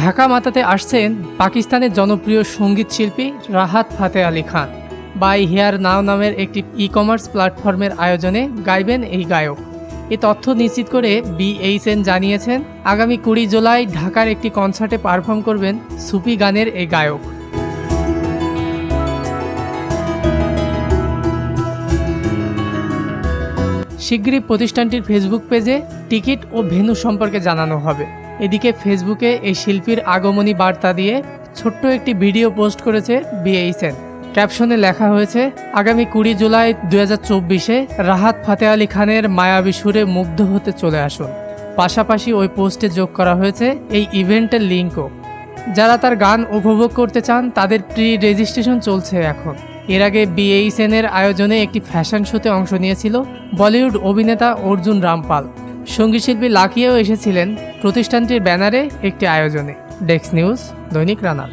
ঢাকা মাতাতে আসছেন পাকিস্তানের জনপ্রিয় সঙ্গীত শিল্পী রাহাত ফাতে আলী খান। বাই হেয়ার নাও নামের একটি ই-কমার্স প্ল্যাটফর্মের আয়োজনে গাইবেন এই গায়ক। এ তথ্য নিশ্চিত করে BHN জানিয়েছেন, আগামী 20 জুলাই ঢাকার একটি কনসার্টে পারফর্ম করবেন সুফি গানের এই গায়ক। শিগগিরই প্রতিষ্ঠানটির ফেসবুক পেজে টিকিট ও ভেন্যু সম্পর্কে জানানো হবে। এদিকে ফেসবুকে এই শিল্পীর আগমনী বার্তা দিয়ে ছোট্ট একটি ভিডিও পোস্ট করেছে BHN। ক্যাপশনে লেখা হয়েছে, আগামী 20 জুলাই 2024-এ রাহাত ফাতে আলী খানের মায়াবী সুরে মুগ্ধ হতে চলে আসুন। পাশাপাশি ওই পোস্টে যোগ করা হয়েছে এই ইভেন্টের লিঙ্কও। যারা তার গান উপভোগ করতে চান তাদের রেজিস্ট্রেশন চলছে এখন। এর আগে BHN এর আয়োজনে একটি ফ্যাশন শোতে অংশ নিয়েছিল বলিউড অভিনেতা অর্জুন রামপাল। সঙ্গীতশিল্পী লাকিয়েও এসেছিলেন প্রতিষ্ঠানটির ব্যানারে একটি আয়োজনে। ডেস্ক নিউজ, দৈনিক রানা।